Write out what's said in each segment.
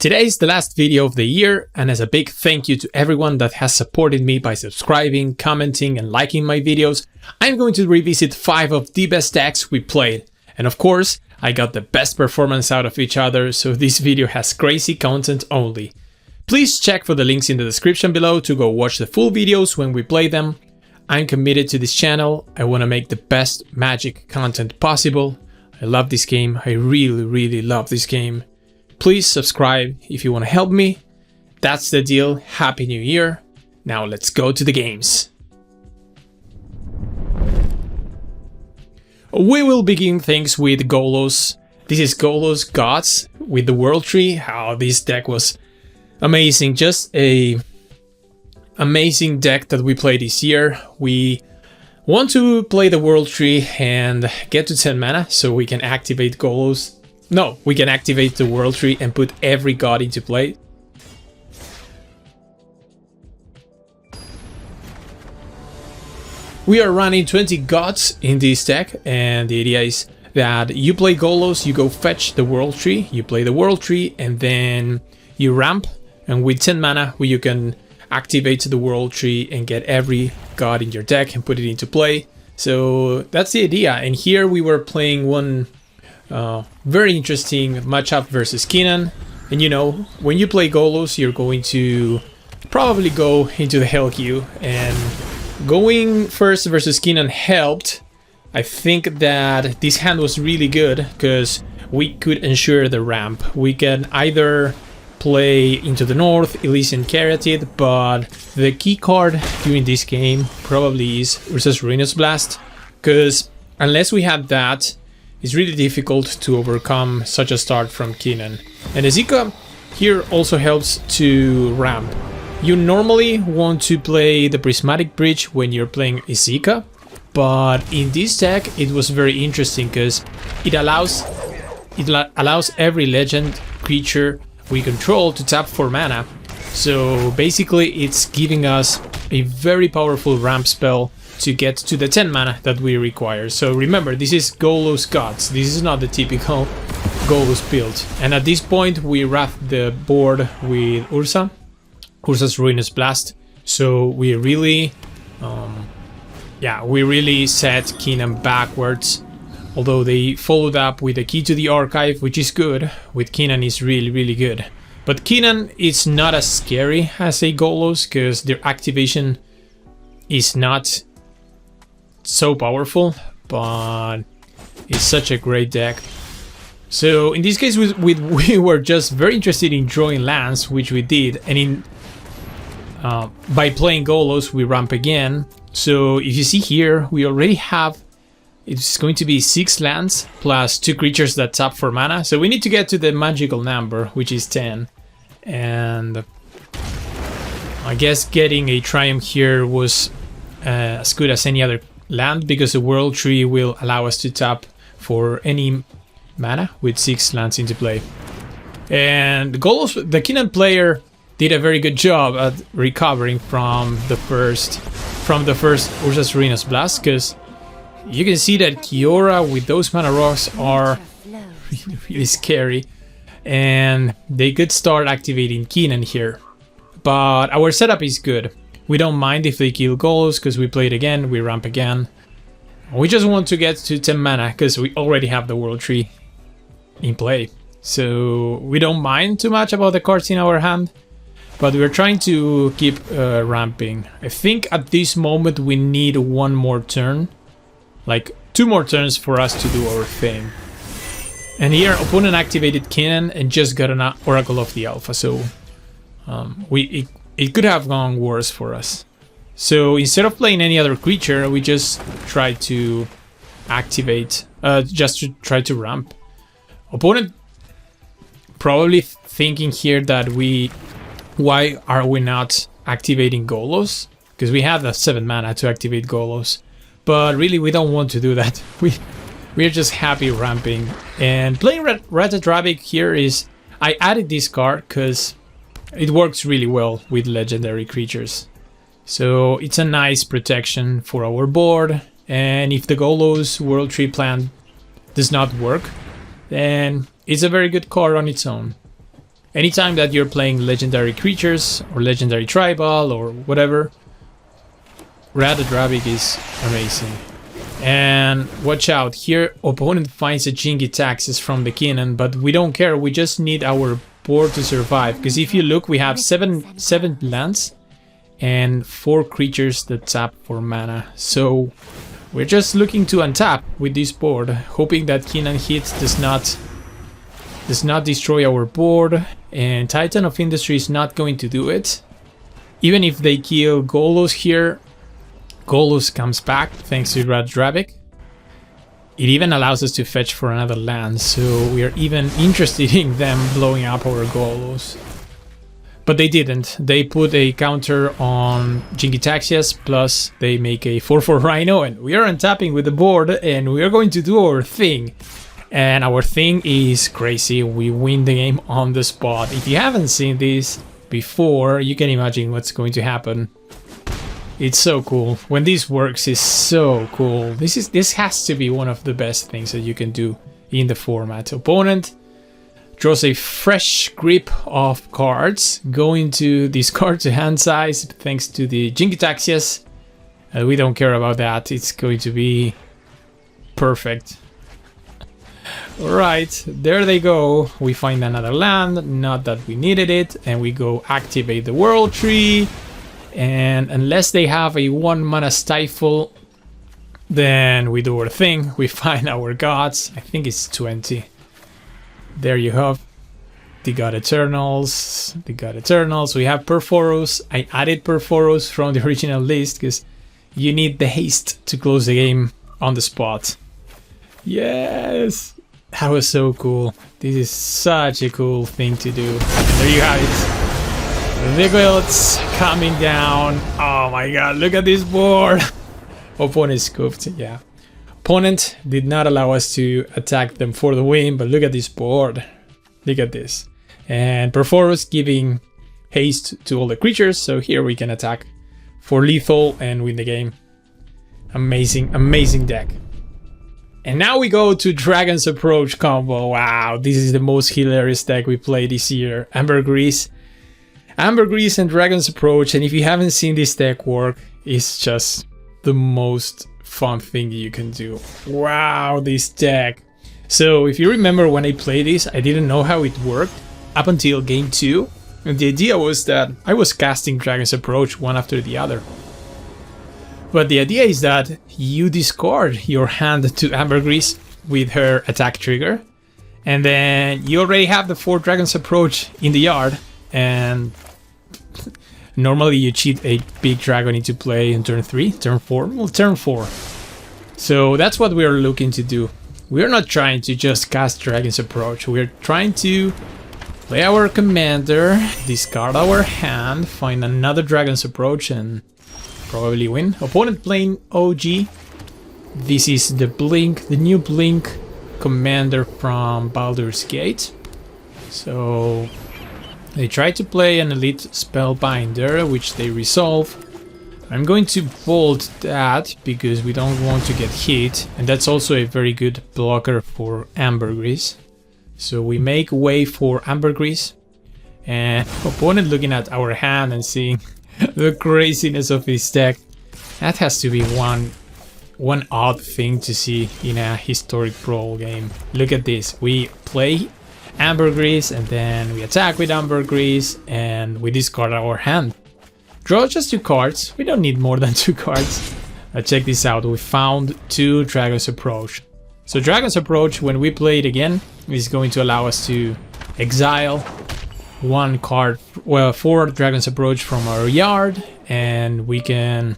Today is the last video of the year, and as a big thank you to everyone that has supported me by subscribing, commenting and liking my videos, I'm going to revisit 5 of the best decks we played. And of course, I got the best performance out of each other, so this video has crazy content only. Please check for the links in the description below to go watch the full videos when we play them. I'm committed to this channel, I want to make the best Magic content possible. I love this game, I really love this game. Please subscribe if you want to help me. That's the deal. Happy New Year. Now let's go to the games. We will begin things with Golos. This is Golos Gods with the World Tree. How this deck was amazing. Just a amazing deck that we played this year. We want to play the World Tree and get to 10 mana so we can activate Golos. No, we can activate the World Tree and put every god into play. We are running 20 gods in this deck, and the idea is that you play Golos, you go fetch the World Tree, you play the World Tree, and then you ramp, and with 10 mana you can activate the World Tree and get every god in your deck and put it into play. So that's the idea, and here we were playing one very interesting matchup versus Kenan. And you know, when you play Golos, you're going to probably go into the Hell queue, and going first versus Kenan helped. I think that this hand was really good because we could ensure the ramp. We can either play into the north, Elysian Caryatid, but the key card during this game probably is Urza's Ruinous Blast, because unless we had that, it's really difficult to overcome such a start from Kenan. And Ezika here also helps to ramp. You normally want to play the Prismatic Bridge when you're playing Ezika, but in this deck it was very interesting because it allows every legend creature we control to tap for mana. So basically it's giving us a very powerful ramp spell to get to the 10 mana that we require. So remember, this is Golos Gods. This is not the typical Golos build. And at this point we wrap the board with Urza's Ruinous Blast. So we really set Kenan backwards. Although they followed up with a Key to the Archive, which is good. With Kenan is really good. But Kenan is not as scary as a Golos because their activation is not so powerful, but it's such a great deck. So in this case we were just very interested in drawing lands, which we did, and in by playing Golos we ramp again. So if you see here, we already have, it's going to be 6 lands plus 2 creatures that tap for mana, so we need to get to the magical number, which is 10. And I guess getting a Triumph here was as good as any other land, because the World Tree will allow us to tap for any mana with 6 lands into play. And Golos, the Kenan player, did a very good job at recovering from the first Urza's Ruinous Blast, because you can see that Kiora with those mana rocks are really scary, and they could start activating Kenan here. But our setup is good. We don't mind if they kill Golos because we play it again, we ramp again. We just want to get to 10 mana because we already have the World Tree in play. So we don't mind too much about the cards in our hand, but we're trying to keep ramping. I think at this moment we need one more turn, like 2 more turns for us to do our thing. And here opponent activated Kenan and just got an Oracle of the Alpha, so it could have gone worse for us. So instead of playing any other creature, we just try to activate, just to try to ramp. Opponent probably thinking here that why are we not activating Golos? Because we have the 7 mana to activate Golos. But really we don't want to do that. We're just happy ramping. And playing Rares Raggadragga here is, I added this card because it works really well with legendary creatures. So it's a nice protection for our board, and if the Golos World Tree plan does not work, then it's a very good card on its own. Anytime that you're playing legendary creatures or legendary tribal or whatever, Raggadragga is amazing. And watch out, here opponent finds a Jinky Taxes from the cannon, but we don't care, we just need our board to survive. Because if you look, we have seven lands and 4 creatures that tap for mana. So we're just looking to untap with this board, hoping that Cannon Hit does not destroy our board, and Titan of Industry is not going to do it. Even if they kill Golos here, Golos comes back thanks to Raggadragga. It even allows us to fetch for another land, so we are even interested in them blowing up our Golos. But they didn't. They put a counter on Jinky Taxias, plus they make a 4/4 Rhino, and we are untapping with the board, and we are going to do our thing. And our thing is crazy. We win the game on the spot. If you haven't seen this before, you can imagine what's going to happen. It's so cool. When this works, it's so cool. This has to be one of the best things that you can do in the format. Opponent draws a fresh grip of cards, going to discard to hand size thanks to the Jinky Taxias. We don't care about that. It's going to be perfect. Alright, there they go. We find another land, not that we needed it, and we go activate the World Tree. And unless they have a 1 mana Stifle, then we do our thing. We find our gods. I think it's 20. There you have the God Eternals. We have Perforos. I added Perforos from the original list because you need the haste to close the game on the spot. Yes! That was so cool. This is such a cool thing to do. And there you have it. The gods coming down. Oh my god, look at this board. Opponent scooped, yeah. Opponent did not allow us to attack them for the win, but look at this board. Look at this. And Perforos giving haste to all the creatures, so here we can attack for lethal and win the game. Amazing, amazing deck. And now we go to Dragon's Approach combo. Wow, this is the most hilarious deck we played this year. Ambergris and Dragon's Approach, and if you haven't seen this deck work, it's just the most fun thing you can do. Wow, this deck. So if you remember when I played this, I didn't know how it worked up until game 2. And the idea was that I was casting Dragon's Approach one after the other. But the idea is that you discard your hand to Ambergris with her attack trigger, and then you already have the 4 Dragon's Approach in the yard, and normally you cheat a big dragon into play in turn 3, turn 4, well, turn 4. So that's what we are looking to do. We're not trying to just cast Dragon's Approach, we're trying to play our commander, discard our hand, find another Dragon's Approach, and probably win. Opponent playing OG. This is the Blink, the new Blink commander from Baldur's Gate. So they try to play an Elite Spellbinder, which they resolve. I'm going to bolt that because we don't want to get hit, and that's also a very good blocker for Ambergris. So we make way for Ambergris, and opponent looking at our hand and seeing the craziness of his deck. That has to be one odd thing to see in a historic brawl game. Look at this. We play Ambergris and then we attack with Ambergris and we discard our hand. Draw just 2 cards. We don't need more than 2 cards. Check this out. We found 2 Dragon's Approach. So Dragon's Approach, when we play it again, is going to allow us to exile 1 card, well, 4 Dragon's Approach from our yard, and we can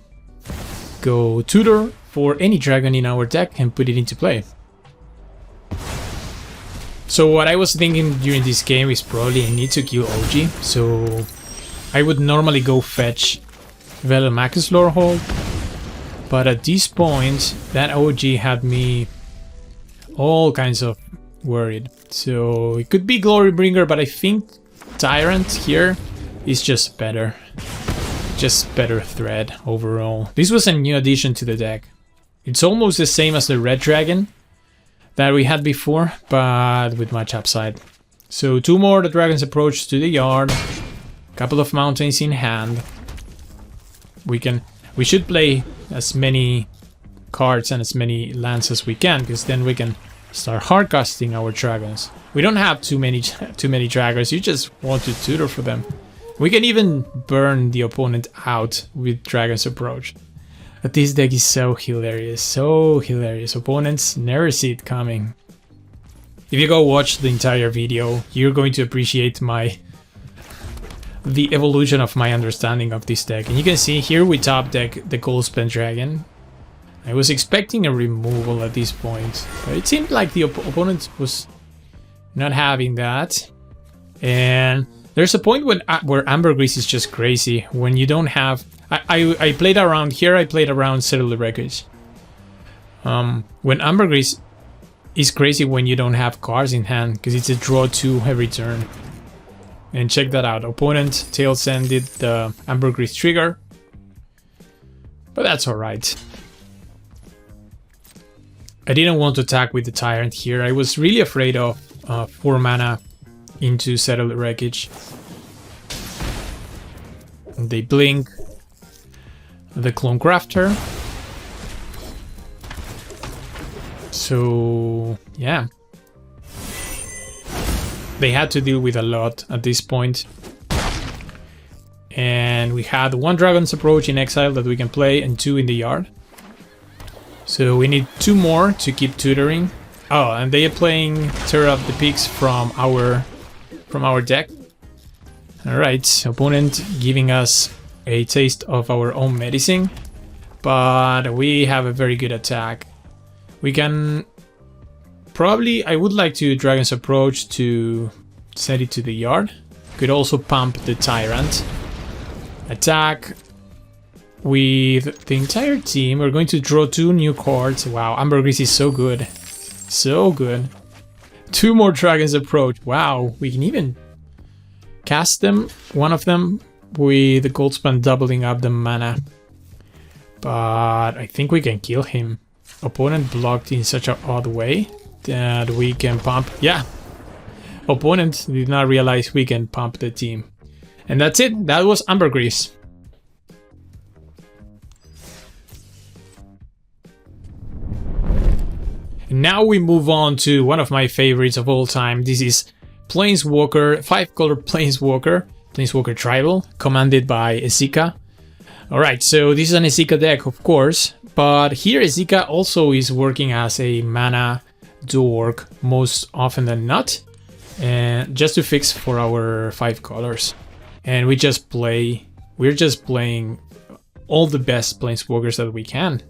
go tutor for any dragon in our deck and put it into play. So what I was thinking during this game is probably I need to kill OG, so I would normally go fetch Velomachus Lorehold, but at this point that OG had me all kinds of worried. So it could be Glorybringer, but I think Tyrant here is just better. Just better thread overall. This was a new addition to the deck. It's almost the same as the Red Dragon that we had before, but with much upside. So 2 more the Dragon's Approach to the yard. Couple of mountains in hand. We should play as many cards and as many lands as we can, because then we can start hardcasting our dragons. We don't have too many dragons. You just want to tutor for them. We can even burn the opponent out with Dragon's Approach. But this deck is so hilarious, so hilarious. Opponents never see it coming. If you go watch the entire video, you're going to appreciate the evolution of my understanding of this deck. And you can see here we top deck the Golos Pendragon. I was expecting a removal at this point, but it seemed like the opponent was not having that. And there's a point where Ambergris is just crazy when you don't have... I played around here, I played around Settle the Wreckage. When Ambergris is crazy when you don't have cards in hand, because it's a draw 2 every turn. And check that out, opponent tail-sended the Ambergris trigger. But that's alright. I didn't want to attack with the Tyrant here, I was really afraid of 4 mana into Settle the Wreckage. And they blink the Clone Crafter. So yeah, they had to deal with a lot at this point. And we had 1 Dragon's Approach in exile that we can play and 2 in the yard. So we need 2 more to keep tutoring. Oh, and they are playing Tear Up the Peaks from our deck. Alright, opponent giving us a taste of our own medicine, but we have a very good attack. We can probably... I would like to Dragon's Approach to send it to the yard. Could also pump the Tyrant. Attack with the entire team. We're going to draw 2 new cards. Wow, Ambergris is so good. So good. 2 more Dragon's Approach. Wow, we can even cast them, one of them, with the Goldspan doubling up the mana. But I think we can kill him. Opponent blocked in such an odd way that we can pump. Yeah, opponent did not realize we can pump the team. And that's it. That was Ambergris. Now we move on to one of my favorites of all time. This is Planeswalker, 5-color Planeswalker Tribal, commanded by Esika. Alright, so this is an Esika deck, of course, but here Esika also is working as a mana dork most often than not, and just to fix for our 5 colors. And we're just playing all the best Planeswalkers that we can,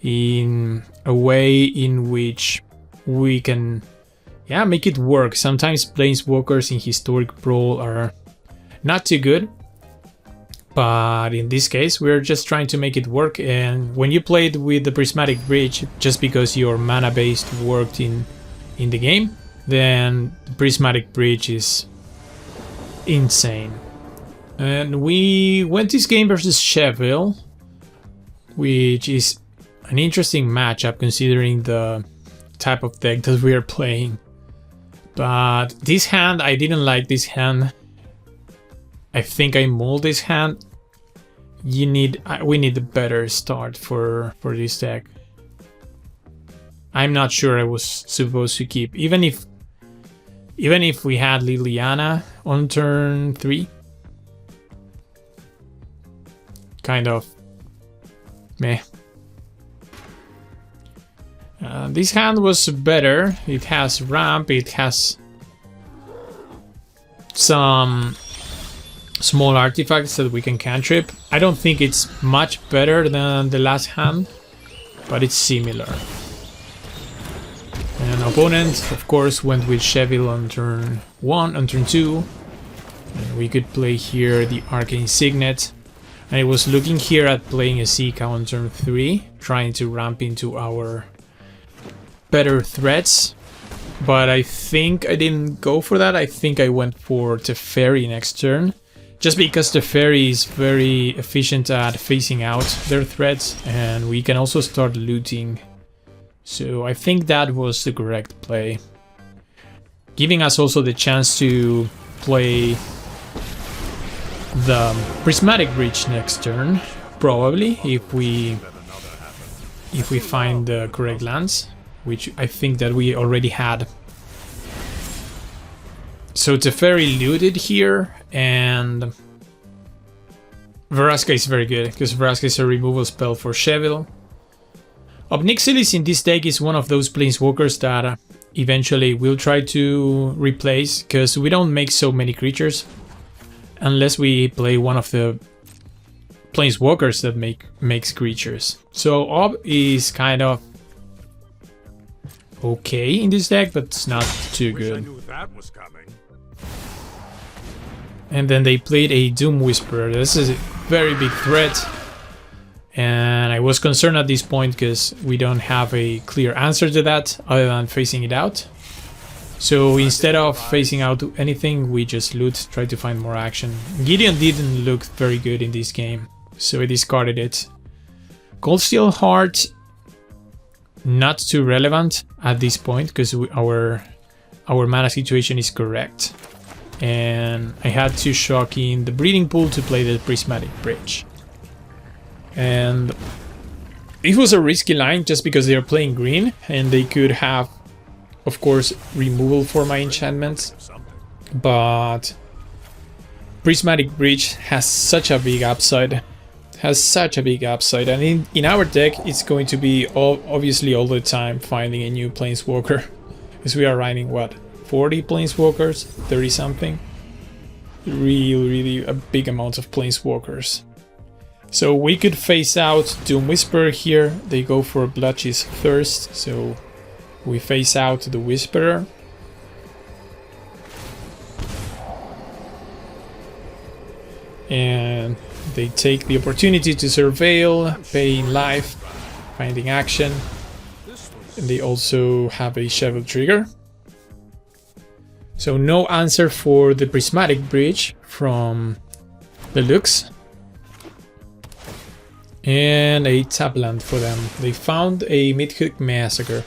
in a way in which we can make it work. Sometimes Planeswalkers in Historic Brawl are not too good, but in this case we're just trying to make it work. And when you played with the Prismatic Bridge, just because your mana based worked in the game, then the Prismatic Bridge is insane. And we went this game versus Sheville, which is an interesting matchup considering the type of deck that we are playing. But this hand, I didn't like this hand. I think I mulled this hand. We need a better start for this deck. I'm not sure I was supposed to keep, even if we had Liliana on turn 3. Kind of meh. This hand was better. It has ramp, it has some small artifacts that we can cantrip. I don't think it's much better than the last hand, but it's similar. And opponent, of course, went with Sheville on turn 1, on turn 2. And we could play here the Arcane Signet. And I was looking here at playing a Esika on turn 3, trying to ramp into our better threats. But I think I didn't go for that. I think I went for Teferi next turn. Just because Teferi is very efficient at phasing out their threats, and we can also start looting. So I think that was the correct play. giving us also the chance to play the Prismatic Bridge next turn, probably, if we find the correct lands, which I think that we already had. So Teferi looted here, and Vraska is very good, because Vraska is a removal spell for Shevil. Obnixilis in this deck is one of those Planeswalkers that eventually we'll try to replace, because we don't make so many creatures unless we play one of the Planeswalkers that makes creatures. So Ob is kind of okay in this deck, but it's not too good. And then they played a Doom Whisperer. This is a very big threat, and I was concerned at this point because we don't have a clear answer to that other than facing it out. So instead of facing out anything, we just loot, try to find more action. Gideon didn't look very good in this game, so I discarded it. Goldsteel Heart, not too relevant at this point because our mana situation is correct. And I had to shock in the Breeding Pool to play the Prismatic Bridge. And it was a risky line just because they are playing green and they could have, of course, removal for my enchantments. But Prismatic Bridge has such a big upside. And in our deck it's going to be obviously all the time finding a new Planeswalker. Because we are riding what? 40 Planeswalkers, 30 something. Really a big amount of Planeswalkers. So we could face out Doom Whisperer here. They go for Bloodchi's Thirst, so we face out the Whisperer. And they take the opportunity to surveil, paying life, finding action. And they also have a Shevil trigger. So no answer for the Prismatic Bridge from the Lux. And a tap land for them. They found a Midhook Massacre.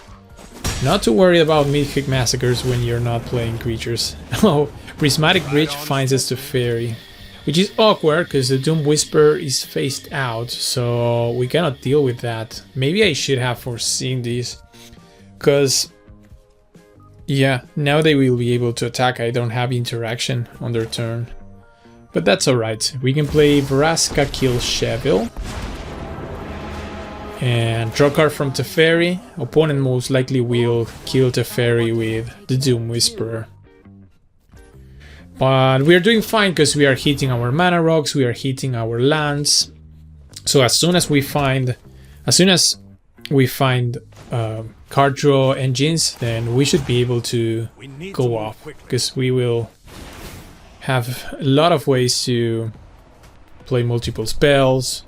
Not to worry about Midhook Massacres when you're not playing creatures. Oh, Prismatic Bridge finds us to Fairy. Which is awkward because the Doom Whisperer is faced out, so we cannot deal with that. Maybe I should have foreseen this. Because, yeah, now they will be able to attack. I don't have interaction on their turn. But that's alright. We can play Vraska kill Shevil. And draw card from Teferi. Opponent most likely will kill Teferi with the Doom Whisperer. But we are doing fine because we are hitting our mana rocks, we are hitting our lands. So as soon as we find card draw engines, then we should be able to go off, because we will have a lot of ways to play multiple spells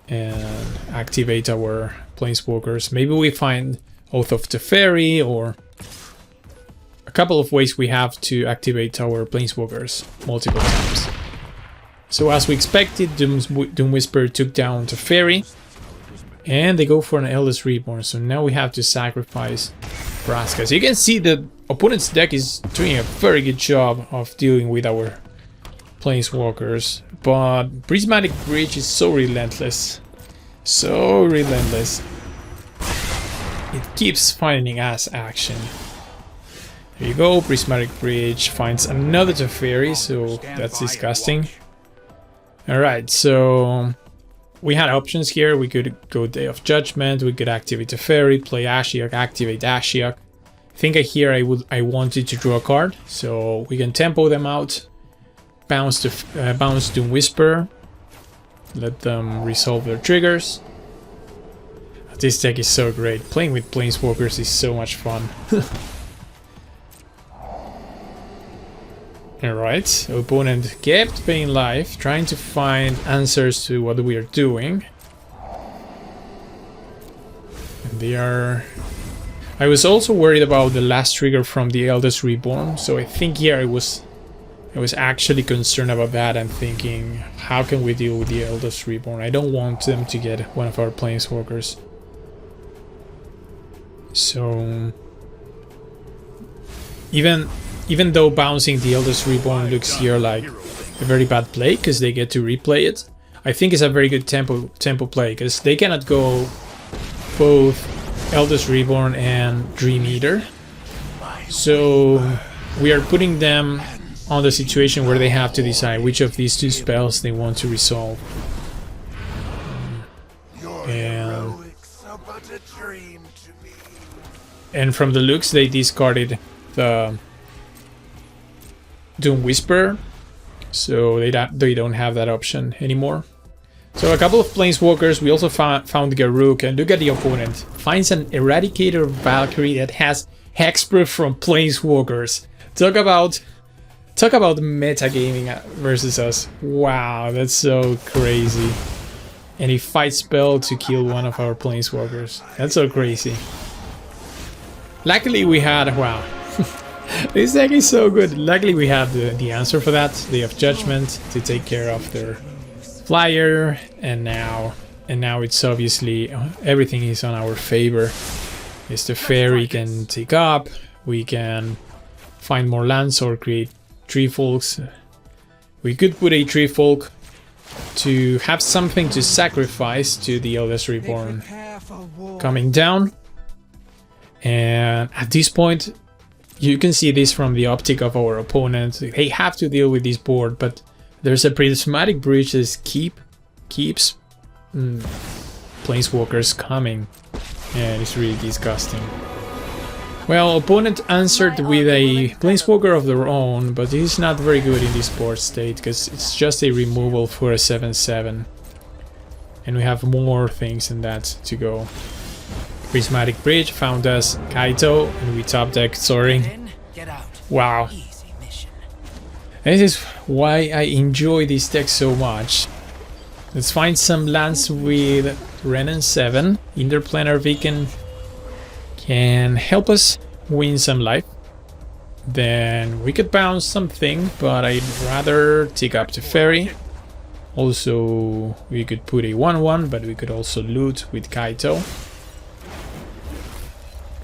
and activate our Planeswalkers. Maybe we find Oath of Teferi, or a couple of ways we have to activate our Planeswalkers multiple times. So as we expected, Doom Whisperer took down Teferi, and they go for an Eldest Reborn. So now we have to sacrifice Vraska. So you can see the opponent's deck is doing a very good job of dealing with our Planeswalkers, but Prismatic Bridge is so relentless. So relentless. It keeps finding us action. There you go, Prismatic Bridge finds another Teferi, so that's disgusting. Alright, so we had options here. We could go Day of Judgment, we could activate Teferi, play Ashiok, activate Ashiok. I think here I wanted to draw a card, so we can tempo them out, bounce Doom Whisperer, let them resolve their triggers. This deck is so great. Playing with Planeswalkers is so much fun. Alright, opponent kept paying life, trying to find answers to what we are doing. And they are... I was also worried about the last trigger from the Eldest Reborn, so I think here I was actually concerned about that and thinking, how can we deal with the Eldest Reborn? I don't want them to get one of our Planeswalkers. So... Even though bouncing the Eldest Reborn looks here like a very bad play because they get to replay it, I think it's a very good tempo play because they cannot go both Eldest Reborn and Dream Eater. So we are putting them on the situation where they have to decide which of these two spells they want to resolve. And from the looks, they discarded the Doom Whisper, so they don't have that option anymore. So a couple of Planeswalkers. We also found Garruk, and look at the opponent. Finds an Eradicator Valkyrie that has Hexproof from Planeswalkers. Talk about metagaming versus us. Wow, that's so crazy. And he fight spell to kill one of our Planeswalkers. That's so crazy. Luckily we had, wow. This deck is so good. Luckily we have the answer for that. Day of Judgment to take care of their flyer, and now it's obviously everything is on our favor. It's the fairy can take up, we can find more lands or create tree folks. We could put a tree folk to have something to sacrifice to the Eldest Reborn coming down. And at this point, you can see this from the optic of our opponent. They have to deal with this board, but there's a prismatic bridge that keeps Planeswalkers coming, and it's really disgusting. Well, opponent answered with a Planeswalker of their own, but it's not very good in this board state because it's just a removal for a 7/7, and we have more things than that to go. Prismatic Bridge found us Kaito, and we top deck Soaring. Wow. This is why I enjoy this deck so much. Let's find some lands with Renin 7. Interplanar Beacon can help us win some life. Then we could bounce something, but I'd rather take up the Fairy. Also, we could put a 1/1, but we could also loot with Kaito.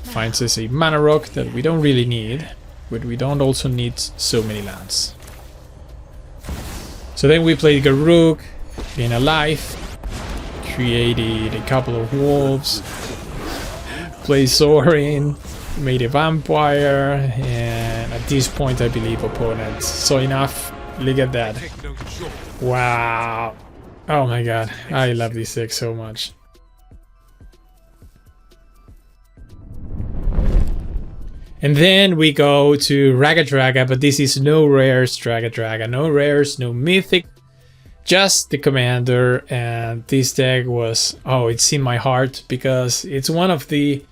Finds us a mana rock that we don't really need, but we don't also need so many lands. So then we played Garruk, being alive, created a couple of wolves, played Sorin, made a vampire, and at this point I believe opponents saw enough. Look at that. Wow. Oh my god, I love this deck so much. And then we go to Raggadragga, but this is no rares Raggadragga, no rares, no mythic, just the commander. And this deck was, oh, it's in my heart because it's one of the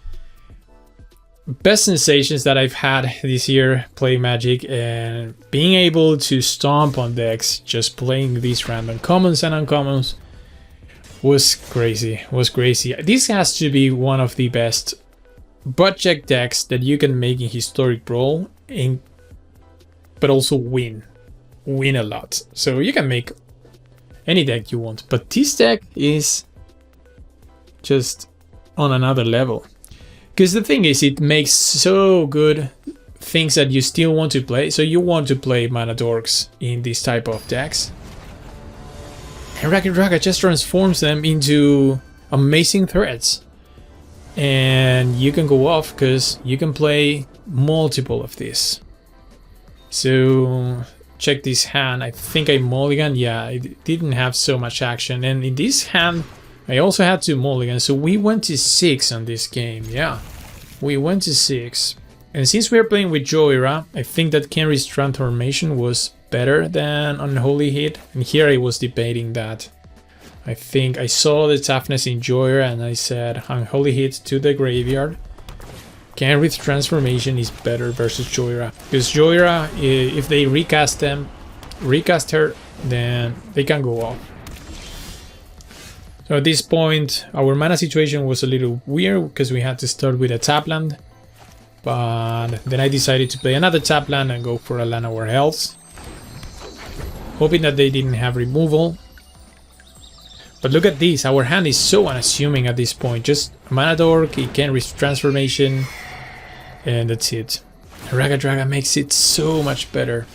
best sensations that I've had this year playing Magic, and being able to stomp on decks just playing these random commons and uncommons was crazy, This has to be one of the best budget decks that you can make in Historic Brawl, but also win a lot. So you can make any deck you want, but this deck is just on another level. Because the thing is, it makes so good things that you still want to play. So you want to play Mana Dorks in this type of decks. And Raggadragga just transforms them into amazing threats. And you can go off because you can play multiple of these. So check this hand. I think I mulligan. Yeah, it didn't have so much action. And in this hand, I also had to mulligan. So we went to 6 on this game. Yeah, we went to 6. And since we are playing with Joyra, I think that Kenry's transformation was better than Unholy Hit. And here I was debating that. I think I saw the toughness in Joyra and I said Unholy Hit to the graveyard. Kenry's transformation is better versus Joyra. Because Joyra, if they recast her, then they can go off. So at this point, our mana situation was a little weird because we had to start with a tap land. But then I decided to play another tap land and go for a Llanowar Hells, hoping that they didn't have removal. But look at this, our hand is so unassuming at this point. Just Mana Dork, Kenry's transformation, and that's it. Raggadragga makes it so much better.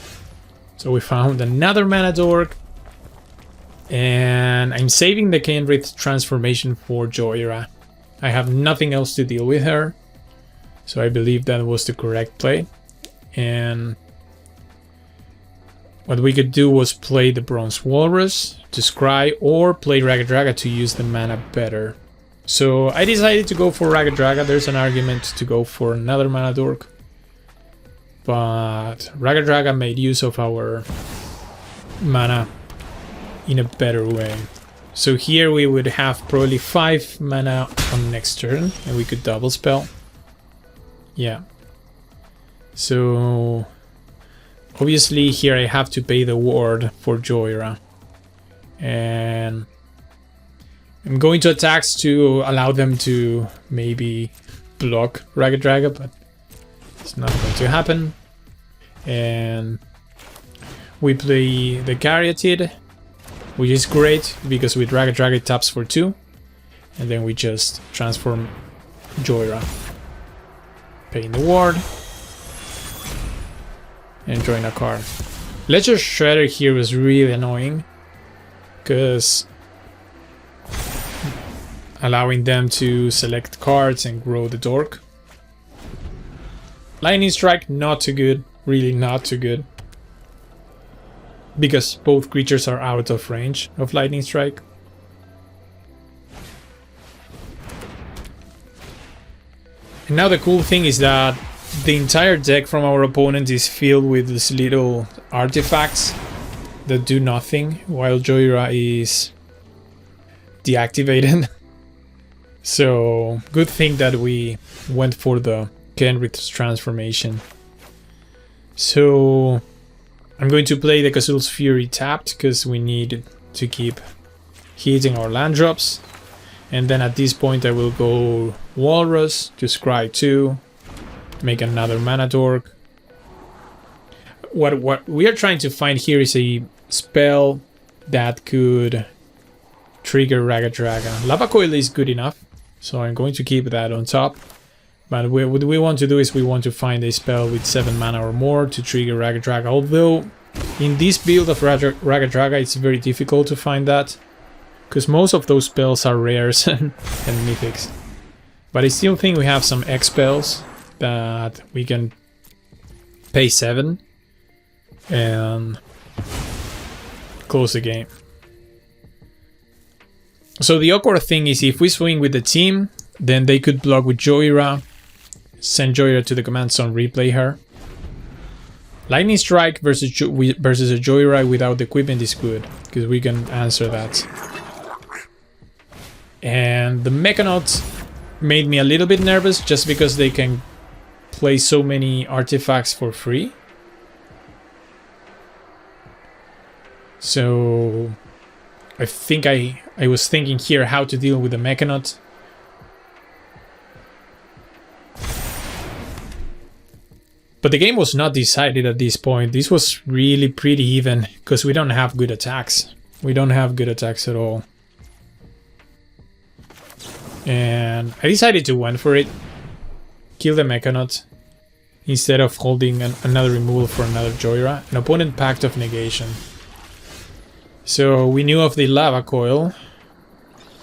So we found another mana dork. And I'm saving the Kenrith transformation for Joyra. I have nothing else to deal with her. So I believe that was the correct play. And what we could do was play the Bronze Walrus to scry or play Raggadragga to use the mana better. So I decided to go for Raggadragga. There's an argument to go for another mana dork. But Raggadragga made use of our mana in a better way. So here we would have probably 5 mana on next turn and we could double spell. Yeah. So obviously here I have to pay the ward for Joyra. And I'm going to attacks to allow them to maybe block Raggadragga, but it's not going to happen. And we play the Caryatid, which is great because with Raggadragga it taps for 2. And then we just transform Joyra. Paying the ward. And drawing a card. Ledger Shredder here was really annoying. Because allowing them to select cards and grow the dork. Lightning Strike, not too good. Really not too good. Because both creatures are out of range of Lightning Strike. And now the cool thing is that the entire deck from our opponent is filled with these little artifacts that do nothing while Joyra is deactivated. So good thing that we went for the Kenrith's transformation. So I'm going to play the Kazul's Fury tapped because we need to keep hitting our land drops. And then at this point I will go Walrus to scry 2, make another mana dork. What we are trying to find here is a spell that could trigger Raggadragga. Lava Coil is good enough, so I'm going to keep that on top. But what we want to do is we want to find a spell with 7 mana or more to trigger Raggadragga. Although in this build of Raggadragga it's very difficult to find that, because most of those spells are rares and mythics. But I still think we have some X spells that we can pay 7 and close the game. So the awkward thing is if we swing with the team, then they could block with Joyra, send Joyra to the command zone, replay her. Lightning Strike versus a Joyride without equipment is good, because we can answer that. And the Mechanauts made me a little bit nervous just because they can play so many artifacts for free. So I think I was thinking here how to deal with the Mechanaut. But the game was not decided at this point. This was really pretty even because we don't have good attacks. We don't have good attacks at all. And I decided to went for it. Kill the Mechanaut instead of holding another removal for another Joyra. An opponent Pact of Negation. So we knew of the Lava Coil,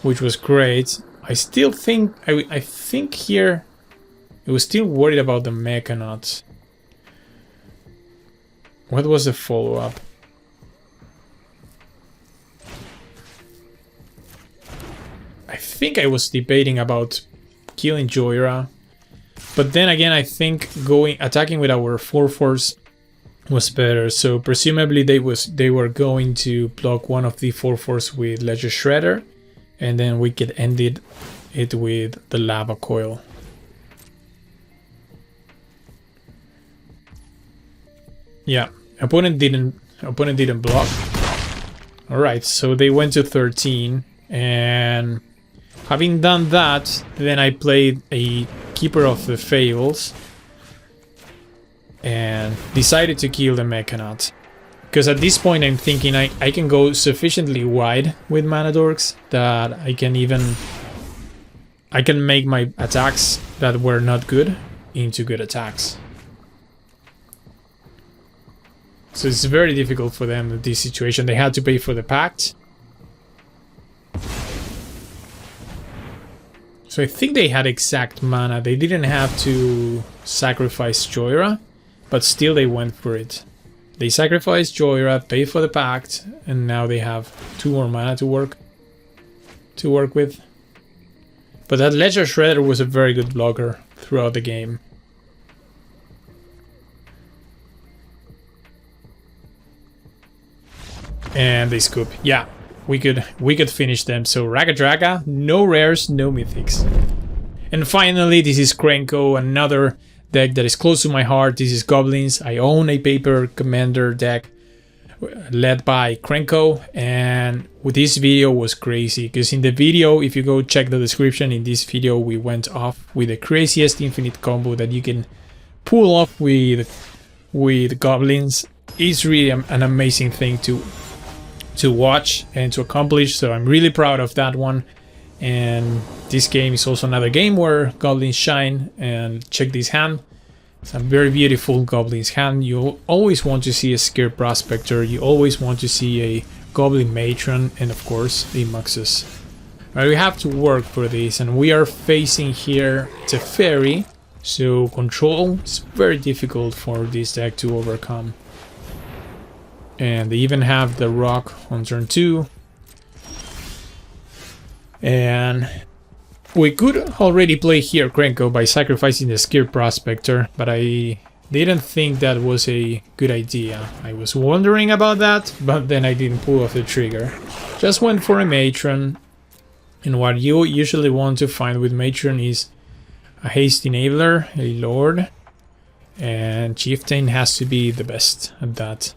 which was great. I still think, I think here, I was still worried about the Mechanaut. What was the follow-up? I think I was debating about killing Joyra. But then again, I think attacking with our 4/4s was better. So presumably they were going to block one of the 4/4s with Ledger Shredder, and then we could end it with the Lava Coil. Yeah, opponent didn't block. All right, so they went to 13, and having done that, then I played a Keeper of the Fables and decided to kill the Mechanaut. Because at this point I'm thinking I can go sufficiently wide with Mana Dorks that I can make my attacks that were not good into good attacks. So it's very difficult for them in this situation. They had to pay for the pact. So I think they had exact mana. They didn't have to sacrifice Joyra, but still they went for it. They sacrificed Joyra, paid for the pact, and now they have 2 more mana to work with. But that Ledger Shredder was a very good blocker throughout the game. And they scoop. Yeah, we could finish them. So Raggadragga, no rares, no mythics. And finally, this is Krenko, another deck that is close to my heart. This is Goblins. I own a paper commander deck led by Krenko, and this video was crazy because in the video, if you go check the description, in this video we went off with the craziest infinite combo that you can pull off with Goblins. It's really an amazing thing to watch and to accomplish, so I'm really proud of that one. And this game is also another game where Goblins shine. And check this hand. It's a very beautiful Goblin's hand. You always want to see a Scared Prospector, you always want to see a Goblin Matron, and of course a Muxus. Right, we have to work for this, and we are facing here Teferi, so control is very difficult for this deck to overcome. And they even have the rock on turn 2. And we could already play here Krenko by sacrificing the Scared Prospector, but I didn't think that was a good idea. I was wondering about that, but then I didn't pull off the trigger. Just went for a Matron, and what you usually want to find with Matron is a Haste Enabler, a Lord, and Chieftain has to be the best at that.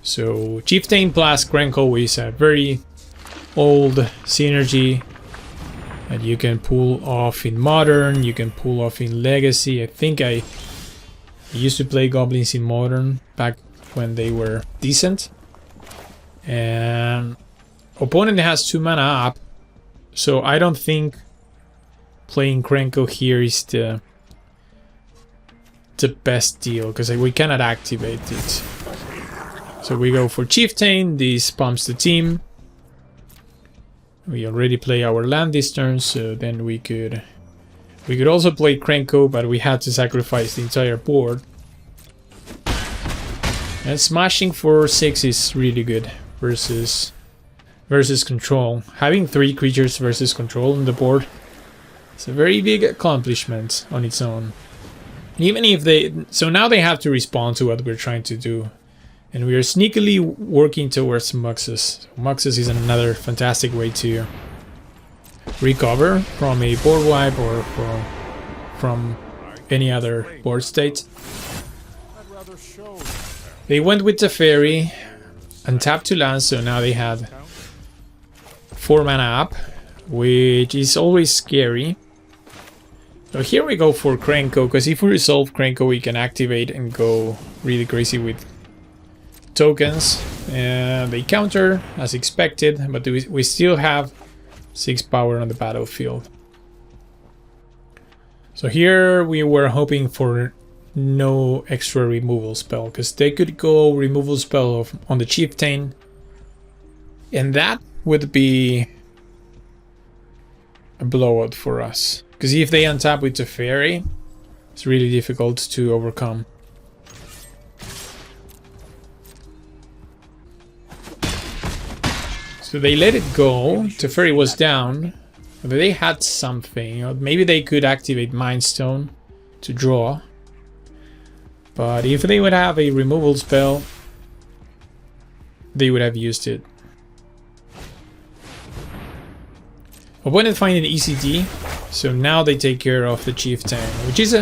So Chieftain plus Krenko is a very old synergy that you can pull off in Modern, you can pull off in Legacy. I think I used to play Goblins in Modern back when they were decent. And opponent has 2 mana up, so I don't think playing Krenko here is the best deal, because we cannot activate it. So we go for Chieftain, this pumps the team. We already play our land this turn, so then we could also play Krenko, but we had to sacrifice the entire board. And smashing for 6 is really good versus control. Having 3 creatures versus control on the board, it's a very big accomplishment on its own. Even if so now they have to respond to what we're trying to do. And we are sneakily working towards Muxus. Muxus is another fantastic way to recover from a board wipe or from any other board state. They went with Teferi, untapped to land, so now they had 4 mana up, which is always scary. So here we go for Krenko, because if we resolve Krenko we can activate and go really crazy with tokens, and they counter as expected, but we still have 6 power on the battlefield. So here we were hoping for no extra removal spell, because they could go removal spell on the Chieftain, and that would be a blowout for us, because if they untap with Teferi, it's really difficult to overcome. So they let it go. Teferi was down, but they had something. Maybe they could activate Mind Stone to draw. But if they would have a removal spell, they would have used it. Opponent find an ECD, so now they take care of the Chieftain, which is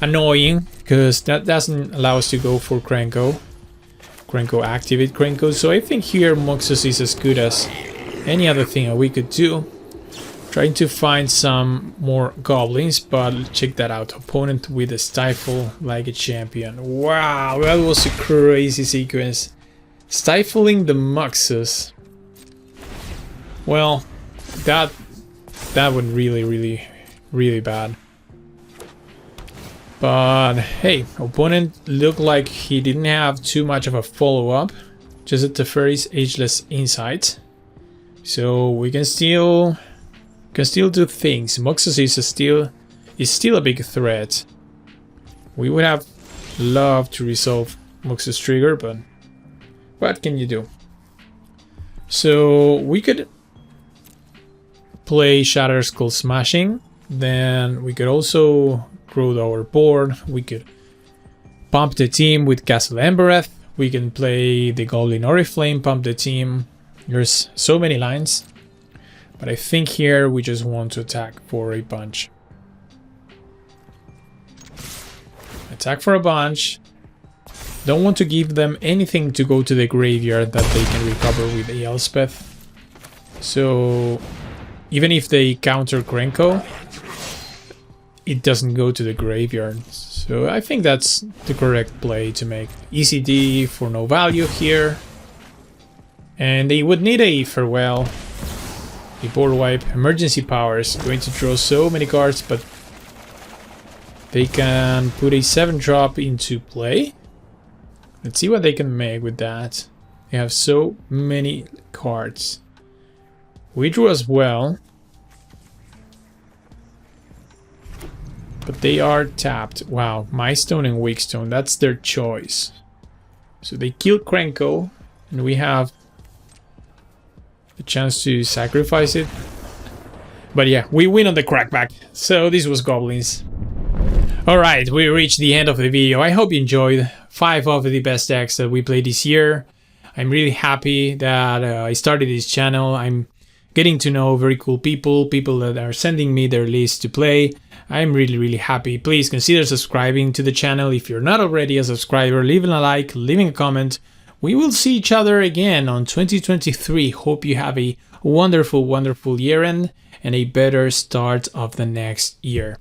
annoying because that doesn't allow us to go for Krenko. Krenko activate Krenko, so I think here Muxus is as good as any other thing that we could do. Trying to find some more Goblins, but check that out. Opponent with a Stifle like a champion. Wow, that was a crazy sequence. Stifling the Muxus. Well, that went really bad. But hey, opponent looked like he didn't have too much of a follow-up. Just a Teferi's Ageless Insight. So we can still do things. Moxus is still a big threat. We would have loved to resolve Moxus trigger, but what can you do? So we could play Shatter Skull Smashing. Then we could also grow our board. We could pump the team with Castle Embereth. We can play the Goblin Oriflame, pump the team. There's so many lines. But I think here we just want to attack for a bunch. Attack for a bunch. Don't want to give them anything to go to the graveyard that they can recover with the Elspeth. So even if they counter Krenko, it doesn't go to the graveyard. So I think that's the correct play to make. ECD for no value here. And they would need a Farewell, a board wipe, emergency powers. Going to draw so many cards, but they can put a 7-drop into play. Let's see what they can make with that. They have so many cards. We drew as well. But they are tapped. Wow, Milestone and Wakestone, that's their choice. So they kill Krenko, and we have the chance to sacrifice it. But yeah, we win on the crackback. So this was Goblins. Alright, we reached the end of the video. I hope you enjoyed 5 of the best decks that we played this year. I'm really happy that I started this channel. I'm getting to know very cool people that are sending me their list to play. I'm really happy. Please consider subscribing to the channel if you're not already a subscriber. Leaving a like, leaving a comment. We will see each other again on 2023. Hope you have a wonderful year end and a better start of the next year.